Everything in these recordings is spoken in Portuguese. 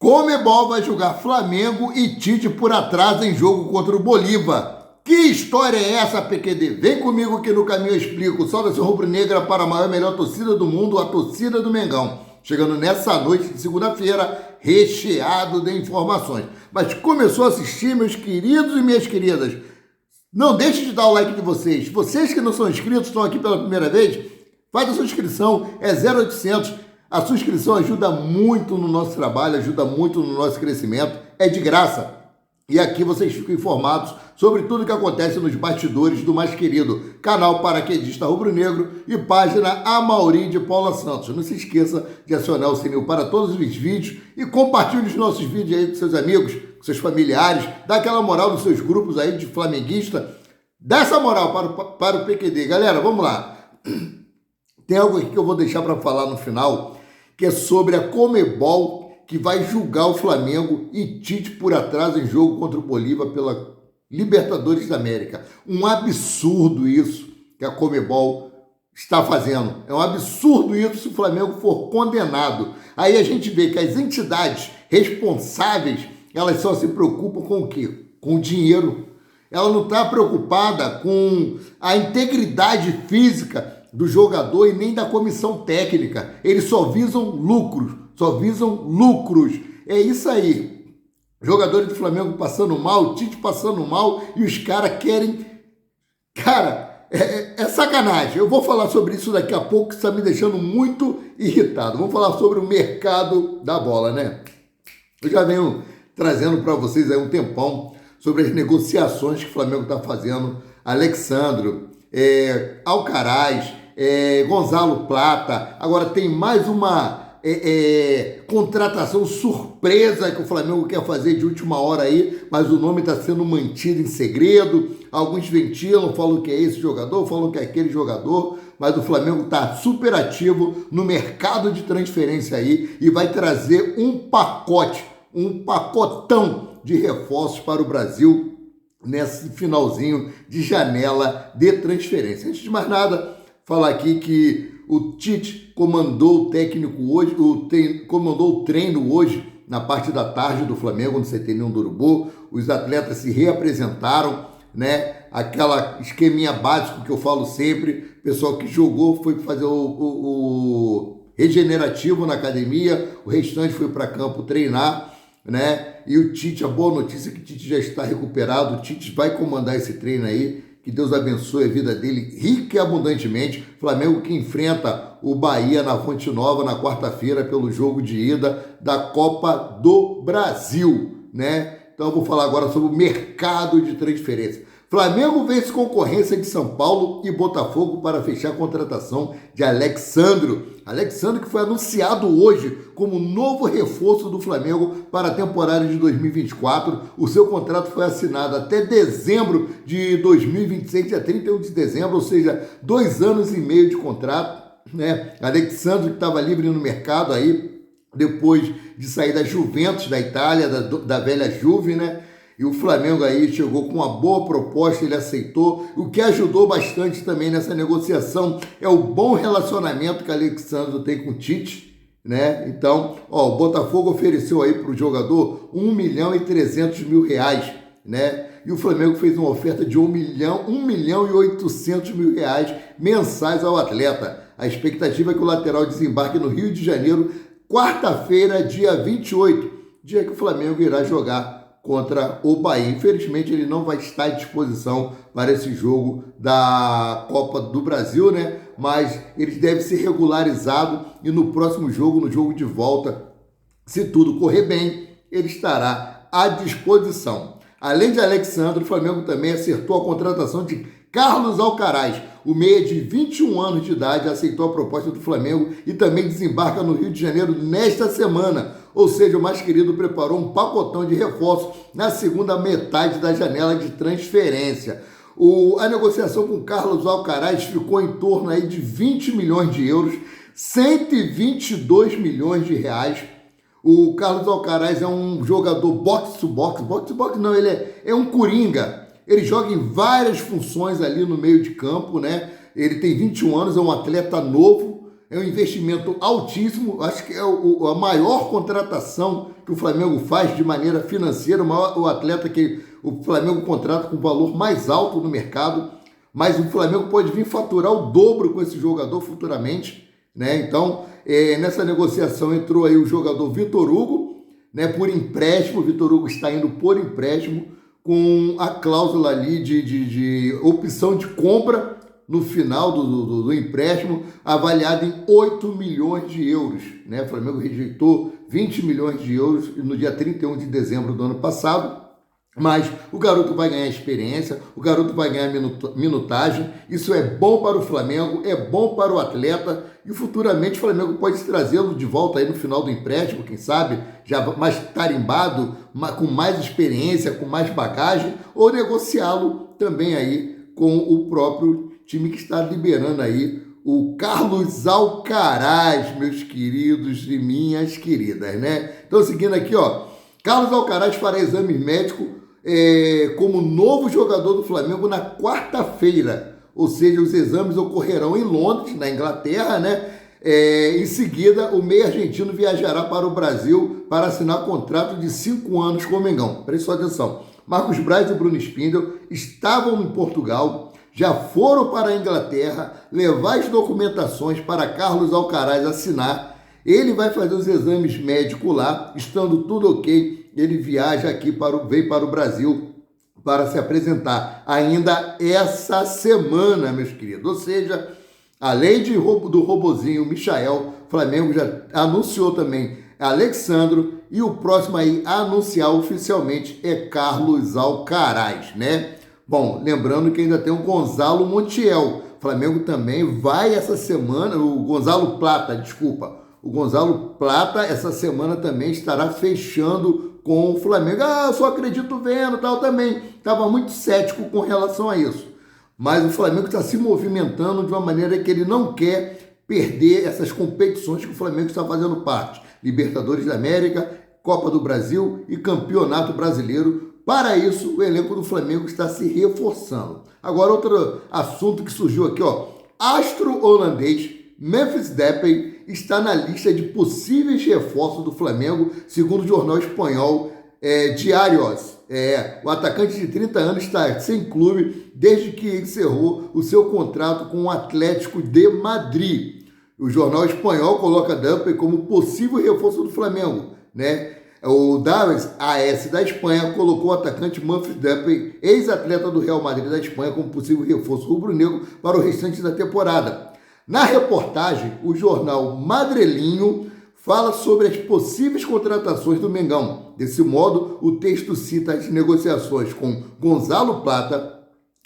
Conmebol vai julgar Flamengo e Tite por atraso em jogo contra o Bolívar. Que história é essa, PQD? Vem comigo que no caminho eu explico. Saudação rubro-negra para a maior e melhor torcida do mundo, a torcida do Mengão. Chegando nessa noite de segunda-feira, recheado de informações. Mas começou a assistir, meus queridos e minhas queridas. Não deixe de dar o like de vocês. Vocês que não são inscritos, estão aqui pela primeira vez, faz a sua inscrição, é 0800. A sua inscrição ajuda muito no nosso trabalho, ajuda muito no nosso crescimento, é de graça. E aqui vocês ficam informados sobre tudo que acontece nos bastidores do mais querido canal Paraquedista Rubro-Negro e página Amaury de Paula Santos. Não se esqueça de acionar o sininho para todos os vídeos e compartilhe os nossos vídeos aí com seus amigos, com seus familiares, dá aquela moral nos seus grupos aí de flamenguista, dá essa moral para o PQD. Galera, vamos lá. Tem algo aqui que eu vou deixar para falar no final, que é sobre a Conmebol, que vai julgar o Flamengo e Tite por atraso em jogo contra o Bolívar pela Libertadores da América. Um absurdo isso que a Conmebol está fazendo. É um absurdo isso se o Flamengo for condenado. Aí a gente vê que as entidades responsáveis, elas só se preocupam com o quê? Com o dinheiro. Ela não está preocupada com a integridade física do jogador e nem da comissão técnica. Eles só visam lucros. É isso aí. Jogadores do Flamengo passando mal, Tite passando mal e os caras querem... Cara, é sacanagem. Eu vou falar sobre isso daqui a pouco, que está me deixando muito irritado. Vamos falar sobre o mercado da bola, né? Eu já venho trazendo para vocês aí um tempão sobre as negociações que o Flamengo está fazendo. Alexandro, Alcaraz, Gonzalo Plata. Agora tem mais uma contratação surpresa que o Flamengo quer fazer de última hora aí, mas o nome está sendo mantido em segredo. Alguns ventilam, falam que é esse jogador, falam que é aquele jogador, mas o Flamengo está super ativo no mercado de transferência aí e vai trazer um pacotão de reforços para o Brasil nesse finalzinho de janela de transferência. Antes de mais nada, falar aqui que o Tite comandou o técnico hoje, comandou o treino hoje na parte da tarde do Flamengo no CT Ninho do Urubu. Os atletas se reapresentaram, né? Aquela esqueminha básico que eu falo sempre. O pessoal que jogou foi fazer o regenerativo na academia, o restante foi para campo treinar, né? E o Tite, a boa notícia é que o Tite já está recuperado. O Tite vai comandar esse treino aí. Que Deus abençoe a vida dele rica e abundantemente. Flamengo que enfrenta o Bahia na Fonte Nova na quarta-feira pelo jogo de ida da Copa do Brasil, né? Então eu vou falar agora sobre o mercado de transferência. Flamengo vence concorrência de São Paulo e Botafogo para fechar a contratação de Alexandro. Alexandro que foi anunciado hoje como novo reforço do Flamengo para a temporada de 2024. O seu contrato foi assinado até dezembro de 2026, dia 31 de dezembro, ou seja, 2 anos e meio de contrato, né? Alexandro que estava livre no mercado aí, depois de sair da Juventus da Itália, da velha Juve, né? E o Flamengo aí chegou com uma boa proposta, ele aceitou. O que ajudou bastante também nessa negociação é o bom relacionamento que o Alexandre tem com o Tite, né? Então, o Botafogo ofereceu aí para o jogador 1.300.000 né? E o Flamengo fez uma oferta de 1.800.000 mensais ao atleta. A expectativa é que o lateral desembarque no Rio de Janeiro, quarta-feira, dia 28, dia que o Flamengo irá jogar contra o Bahia. Infelizmente ele não vai estar à disposição para esse jogo da Copa do Brasil, né? Mas ele deve ser regularizado e no próximo jogo, no jogo de volta, se tudo correr bem, ele estará à disposição. Além de Alexandre, o Flamengo também acertou a contratação de Carlos Alcaraz. O meia de 21 anos de idade aceitou a proposta do Flamengo e também desembarca no Rio de Janeiro nesta semana. Ou seja, o mais querido preparou um pacotão de reforço na segunda metade da janela de transferência. A negociação com Carlos Alcaraz ficou em torno aí de 20 milhões de euros, 122 milhões de reais. O Carlos Alcaraz é um jogador box-to-box não, ele é um coringa. Ele joga em várias funções ali no meio de campo, né? Ele tem 21 anos, é um atleta novo, é um investimento altíssimo, acho que é a maior contratação que o Flamengo faz de maneira financeira, o atleta que o Flamengo contrata com o valor mais alto no mercado, mas o Flamengo pode vir faturar o dobro com esse jogador futuramente, né? Então, nessa negociação entrou aí o jogador Vitor Hugo, né, por empréstimo. O Vitor Hugo está indo por empréstimo, com a cláusula ali de opção de compra no final do empréstimo, avaliado em 8 milhões de euros. Né? O Flamengo rejeitou 20 milhões de euros no dia 31 de dezembro do ano passado, mas o garoto vai ganhar experiência, o garoto vai ganhar minutagem, isso é bom para o Flamengo, é bom para o atleta, e futuramente o Flamengo pode trazê-lo de volta aí no final do empréstimo, quem sabe, já mais tarimbado, com mais experiência, com mais bagagem, ou negociá-lo também aí com o próprio time que está liberando aí o Carlos Alcaraz, meus queridos e minhas queridas, né? Então, seguindo aqui, ó, Carlos Alcaraz fará exame médico como novo jogador do Flamengo na quarta-feira, ou seja, os exames ocorrerão em Londres, na Inglaterra, né? Em seguida, o meio argentino viajará para o Brasil para assinar contrato de 5 anos com o Mengão. Preste atenção, Marcos Braz e Bruno Spindel estavam em Portugal, já foram para a Inglaterra levar as documentações para Carlos Alcaraz assinar. Ele vai fazer os exames médicos lá, estando tudo ok, ele viaja aqui, vem para o Brasil para se apresentar ainda essa semana, meus queridos. Ou seja, além do robozinho Michael, o Flamengo já anunciou também Alexandro, e o próximo aí a anunciar oficialmente é Carlos Alcaraz, né? Bom, lembrando que ainda tem o Gonzalo Montiel. O Flamengo também vai essa semana, o Gonzalo Plata, desculpa. O Gonzalo Plata essa semana também estará fechando com o Flamengo. Eu só acredito vendo, tal, também. Estava muito cético com relação a isso. Mas o Flamengo está se movimentando de uma maneira que ele não quer perder essas competições que o Flamengo está fazendo parte. Libertadores da América, Copa do Brasil e Campeonato Brasileiro. Para isso, o elenco do Flamengo está se reforçando. Agora, outro assunto que surgiu aqui, ó. Astro holandês Memphis Depay está na lista de possíveis reforços do Flamengo, segundo o jornal espanhol Diarios. O atacante de 30 anos está sem clube desde que encerrou o seu contrato com o Atlético de Madrid. O jornal espanhol coloca Depay como possível reforço do Flamengo, né? O Davies AS da Espanha colocou o atacante Memphis Depay, ex-atleta do Real Madrid da Espanha, como possível reforço rubro-negro para o restante da temporada. Na reportagem, o jornal madrilenho fala sobre as possíveis contratações do Mengão. Desse modo, o texto cita as negociações com Gonzalo Plata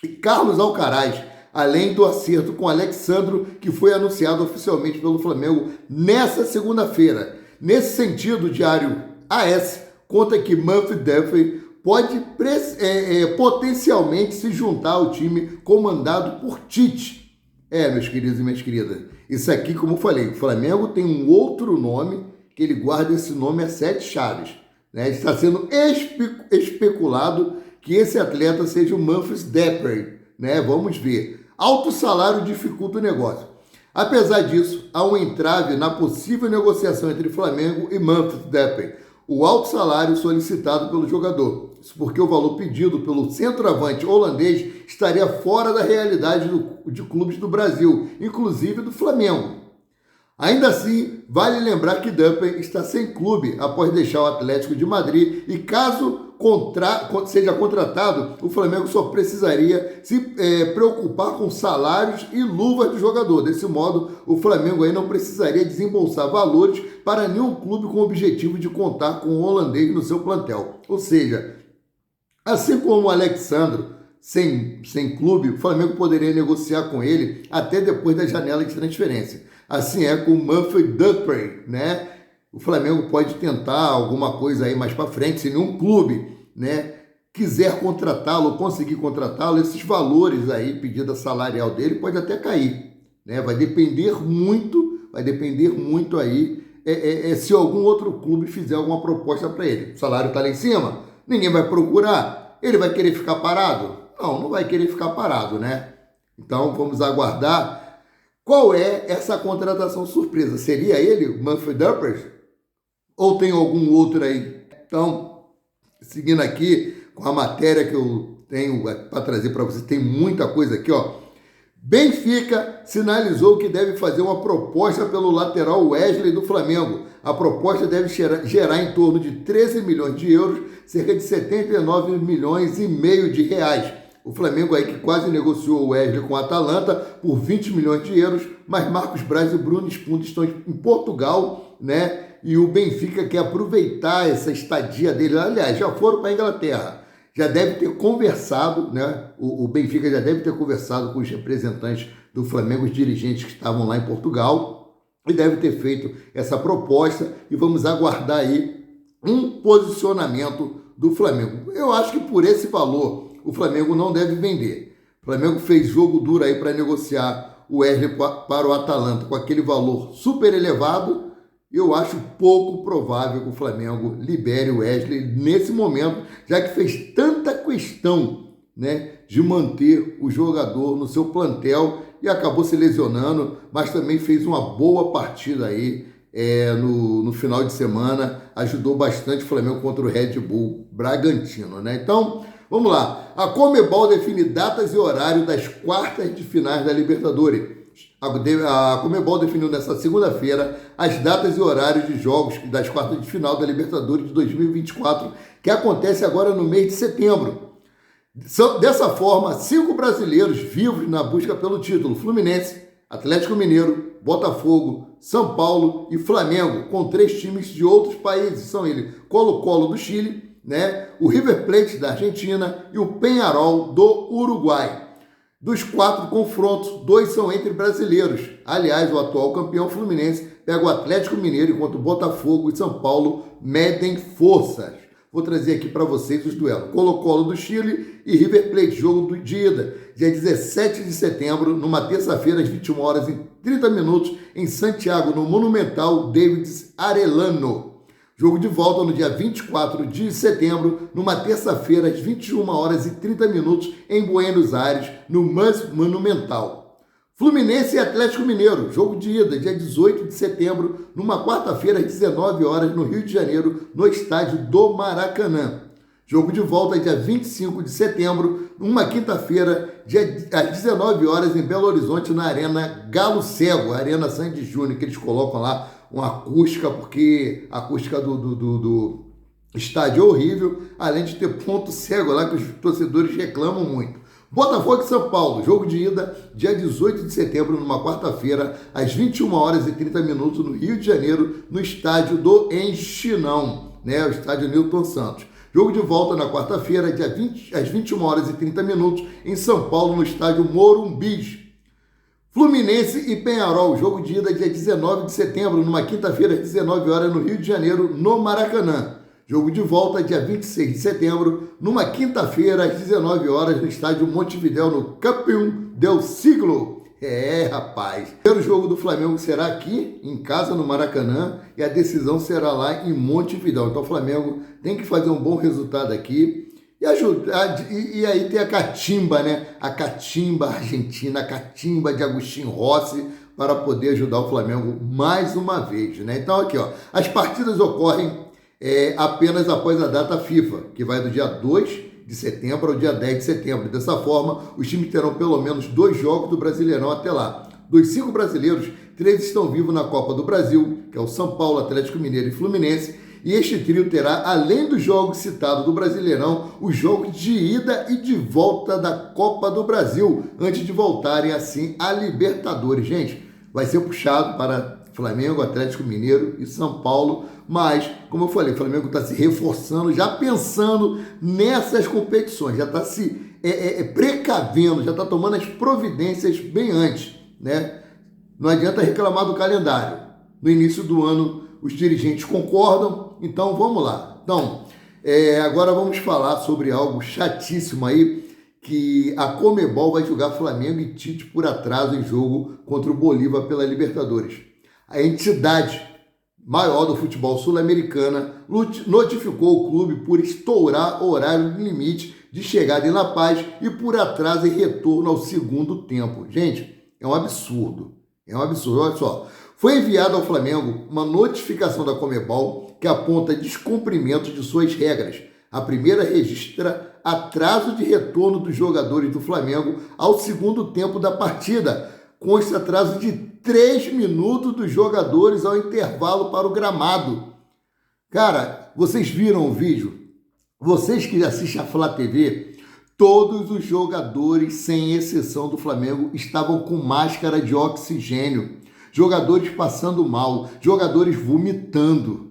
e Carlos Alcaraz, além do acerto com Alexandro, que foi anunciado oficialmente pelo Flamengo nessa segunda-feira. Nesse sentido, o diário AS conta que Memphis Depay pode potencialmente se juntar ao time comandado por Tite. Meus queridos e minhas queridas, isso aqui, como eu falei, o Flamengo tem um outro nome, que ele guarda esse nome a 7 chaves. Né? Está sendo especulado que esse atleta seja o Memphis Depay. Né? Vamos ver. Alto salário dificulta o negócio. Apesar disso, há um entrave na possível negociação entre Flamengo e Memphis Depay. O alto salário solicitado pelo jogador. Isso porque o valor pedido pelo centroavante holandês estaria fora da realidade de clubes do Brasil, inclusive do Flamengo. Ainda assim, vale lembrar que Depay está sem clube após deixar o Atlético de Madrid e caso seja contratado, o Flamengo só precisaria se preocupar com salários e luvas do jogador. Desse modo, o Flamengo aí não precisaria desembolsar valores para nenhum clube com o objetivo de contar com o holandês no seu plantel. Ou seja, assim como o Alexandro, sem clube, o Flamengo poderia negociar com ele até depois da janela de transferência. Assim é com o Memphis Depay, né? O Flamengo pode tentar alguma coisa aí mais para frente, se nenhum clube, né, quiser contratá-lo, conseguir contratá-lo, esses valores aí, pedida salarial dele, pode até cair, né? Vai depender muito aí se algum outro clube fizer alguma proposta para ele. O salário está lá em cima, ninguém vai procurar, ele vai querer ficar parado? Não vai querer ficar parado, né? Então vamos aguardar Qual é essa contratação surpresa? Seria ele, o Memphis Depay? Ou tem algum outro aí? Então, seguindo aqui com a matéria que eu tenho para trazer para você, tem muita coisa aqui, ó. Benfica sinalizou que deve fazer uma proposta pelo lateral Wesley do Flamengo. A proposta deve gerar em torno de 13 milhões de euros, cerca de 79 milhões e meio de reais. O Flamengo aí que quase negociou o Wesley com a Atalanta por 20 milhões de euros, mas Marcos Braz e Bruno Spundi estão em Portugal, né? E o Benfica quer aproveitar essa estadia dele. Aliás, já foram para a Inglaterra. Já deve ter conversado, né? O Benfica já deve ter conversado com os representantes do Flamengo, os dirigentes que estavam lá em Portugal, e deve ter feito essa proposta, e vamos aguardar aí um posicionamento do Flamengo. Eu acho que por esse valor o Flamengo não deve vender. O Flamengo fez jogo duro aí para negociar o Wesley para o Atalanta com aquele valor super elevado. Eu acho pouco provável que o Flamengo libere o Wesley nesse momento, já que fez tanta questão, né, de manter o jogador no seu plantel e acabou se lesionando, mas também fez uma boa partida aí no final de semana, ajudou bastante o Flamengo contra o Red Bull Bragantino, né? Então, vamos lá. A Conmebol define datas e horário das quartas de finais da Libertadores. A Conmebol definiu nesta segunda-feira as datas e horários de jogos das quartas de final da Libertadores de 2024, que acontece agora no mês de setembro. Dessa forma, 5 brasileiros vivos na busca pelo título: Fluminense, Atlético Mineiro, Botafogo, São Paulo e Flamengo, com 3 times de outros países. São eles: Colo-Colo do Chile, né, o River Plate da Argentina e o Peñarol do Uruguai. Dos 4 confrontos, 2 são entre brasileiros. Aliás, o atual campeão Fluminense pega o Atlético Mineiro, enquanto Botafogo e São Paulo medem forças. Vou trazer aqui para vocês os duelos: Colo-Colo do Chile e River Plate, jogo de ida, dia 17 de setembro, numa terça-feira, às 21h30, em Santiago, no Monumental Davids Arellano. Jogo de volta no dia 24 de setembro, numa terça-feira, às 21h30, em Buenos Aires, no Monumental. Fluminense e Atlético Mineiro, jogo de ida, dia 18 de setembro, numa quarta-feira, às 19h, no Rio de Janeiro, no estádio do Maracanã. Jogo de volta, dia 25 de setembro, numa quinta-feira, às 19h, em Belo Horizonte, na Arena Galo Cego, Arena Sandy Júnior, que eles colocam lá uma acústica, porque a acústica do estádio é horrível, além de ter ponto cego lá que os torcedores reclamam muito. Botafogo e São Paulo, jogo de ida, dia 18 de setembro, numa quarta-feira, às 21h30, no Rio de Janeiro, no estádio do Enchilão, né, o estádio Newton Santos. Jogo de volta na quarta-feira, às 21h30, em São Paulo, no estádio Morumbi. Fluminense e Peñarol, jogo de ida, dia 19 de setembro, numa quinta-feira, às 19h, no Rio de Janeiro, no Maracanã. Jogo de volta, dia 26 de setembro, numa quinta-feira, às 19h, no estádio Montevidéu, no Campeão del Siglo. Rapaz. O primeiro jogo do Flamengo será aqui, em casa, no Maracanã, e a decisão será lá em Montevidéu. Então o Flamengo tem que fazer um bom resultado aqui e ajudar, e aí tem a catimba, né? A catimba argentina, a catimba de Agustín Rossi, para poder ajudar o Flamengo mais uma vez, né? Então aqui, ó, as partidas ocorrem apenas após a data FIFA, que vai do dia 2 de setembro ao dia 10 de setembro. Dessa forma, os times terão pelo menos 2 jogos do Brasileirão até lá. Dos 5 brasileiros, 3 estão vivos na Copa do Brasil, que é o São Paulo, Atlético Mineiro e Fluminense, e este trio terá, além dos jogos citados do Brasileirão, os jogos de ida e de volta da Copa do Brasil, antes de voltarem assim à Libertadores. Gente, vai ser puxado para Flamengo, Atlético Mineiro e São Paulo, mas, como eu falei, o Flamengo está se reforçando, já pensando nessas competições, já está se precavendo, já está tomando as providências bem antes, né? Não adianta reclamar do calendário. No início do ano, os dirigentes concordam, então vamos lá. Então, agora vamos falar sobre algo chatíssimo aí, que a Conmebol vai julgar Flamengo e Tite por atraso em jogo contra o Bolívar pela Libertadores. A entidade maior do futebol sul-americana notificou o clube por estourar o horário limite de chegada em La Paz e por atraso em retorno ao segundo tempo. Gente, é um absurdo. É um absurdo. Olha só. Foi enviada ao Flamengo uma notificação da Conmebol que aponta descumprimento de suas regras. A primeira registra atraso de retorno dos jogadores do Flamengo ao segundo tempo da partida. Consta atraso de 3 minutos dos jogadores ao intervalo para o gramado. Cara, vocês viram o vídeo? Vocês que assistem a Flá TV, todos os jogadores, sem exceção do Flamengo, estavam com máscara de oxigênio. Jogadores passando mal, jogadores vomitando.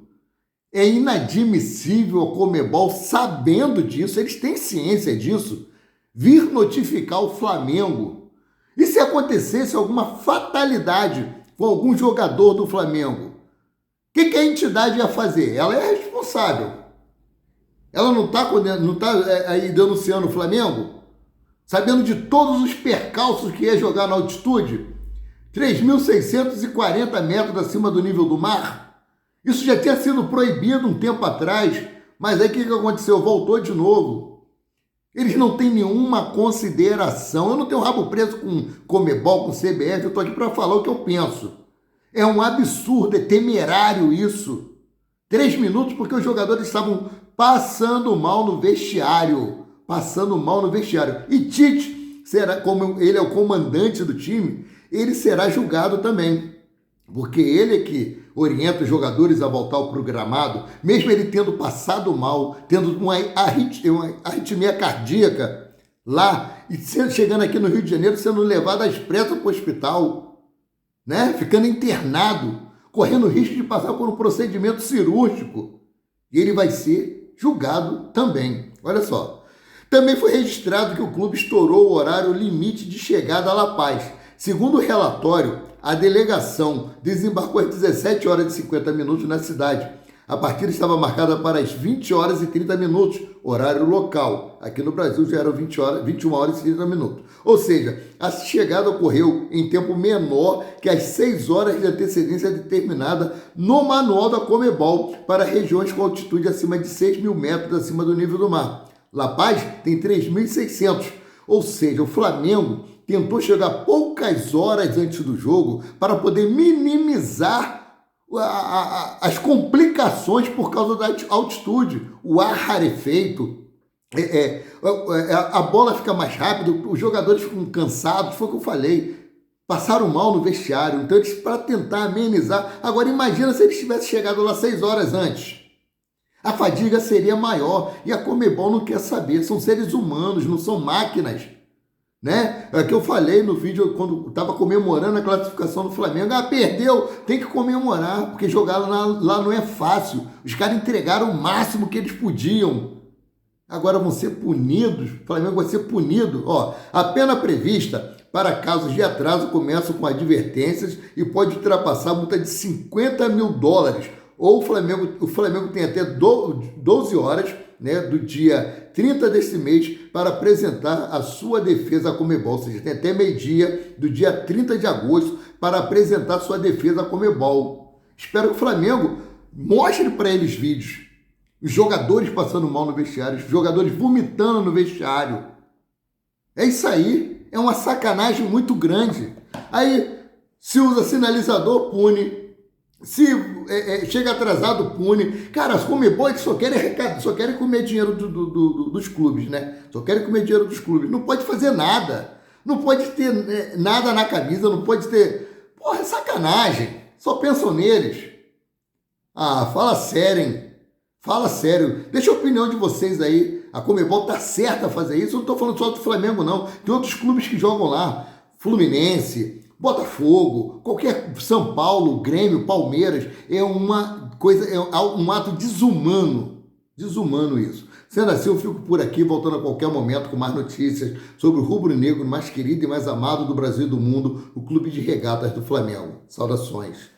É inadmissível a Conmebol, sabendo disso, eles têm ciência disso, vir notificar o Flamengo. E se acontecesse alguma fatalidade com algum jogador do Flamengo? O que a entidade ia fazer? Ela é responsável. Ela não está aí denunciando o Flamengo? Sabendo de todos os percalços que ia jogar na altitude? 3.640 metros acima do nível do mar? Isso já tinha sido proibido um tempo atrás, mas aí o que aconteceu? Voltou de novo. Eles não têm nenhuma consideração. Eu não tenho rabo preso com Conmebol, com CBF, eu estou aqui para falar o que eu penso. É um absurdo, é temerário isso. 3 minutos porque os jogadores estavam passando mal no vestiário. Passando mal no vestiário. E Tite, será, como ele é o comandante do time, ele será julgado também. Porque ele é que orienta os jogadores a voltar para o gramado, mesmo ele tendo passado mal, tendo uma arritmia cardíaca lá, e chegando aqui no Rio de Janeiro, sendo levado às pressas para o hospital, né? Ficando internado, correndo risco de passar por um procedimento cirúrgico. E ele vai ser julgado também. Olha só. Também foi registrado que o clube estourou o horário limite de chegada a La Paz. Segundo o relatório, a delegação desembarcou às 17 horas e 50 minutos na cidade. A partida estava marcada para as 20 horas e 30 minutos, horário local. Aqui no Brasil já eram 21 horas e 30 minutos. Ou seja, a chegada ocorreu em tempo menor que as 6 horas de antecedência determinada no manual da Conmebol para regiões com altitude acima de 6.000 metros acima do nível do mar. La Paz tem 3.600, ou seja, o Flamengo tentou chegar poucas horas antes do jogo para poder minimizar as complicações por causa da altitude. O ar rarefeito, a bola fica mais rápida, os jogadores ficam cansados, foi o que eu falei. Passaram mal no vestiário, então eles, para tentar amenizar. Agora imagina se eles tivessem chegado lá 6 horas antes. A fadiga seria maior e a Conmebol não quer saber, são seres humanos, não são máquinas. Né? É que eu falei no vídeo quando estava comemorando a classificação do Flamengo. Perdeu, tem que comemorar, porque jogar lá não é fácil. Os caras entregaram o máximo que eles podiam. Agora vão ser punidos, o Flamengo vai ser punido. A pena prevista para casos de atraso começa com advertências e pode ultrapassar a multa de $50 mil. Ou o Flamengo tem até 12 horas, né, do dia 30 desse mês para apresentar a sua defesa à Conmebol. Ou seja, tem até meio-dia do dia 30 de agosto para apresentar sua defesa à Conmebol. Espero que o Flamengo mostre para eles vídeos. Os jogadores passando mal no vestiário, os jogadores vomitando no vestiário. É isso aí. É uma sacanagem muito grande. Aí, se usa sinalizador, pune. Se chega atrasado, pune. Cara, as Conmebol só querem comer dinheiro dos clubes, né? Só querem comer dinheiro dos clubes. Não pode fazer nada. Não pode ter nada na camisa, não pode ter... Porra, é sacanagem. Só pensam neles. Fala sério, hein? Fala sério. Deixa a opinião de vocês aí. A Conmebol tá certa a fazer isso. Eu não tô falando só do Flamengo, não. Tem outros clubes que jogam lá. Fluminense, Botafogo, qualquer São Paulo, Grêmio, Palmeiras, é uma coisa, é um ato desumano. Desumano isso. Sendo assim, eu fico por aqui, voltando a qualquer momento com mais notícias sobre o rubro-negro mais querido e mais amado do Brasil e do mundo, o Clube de Regatas do Flamengo. Saudações.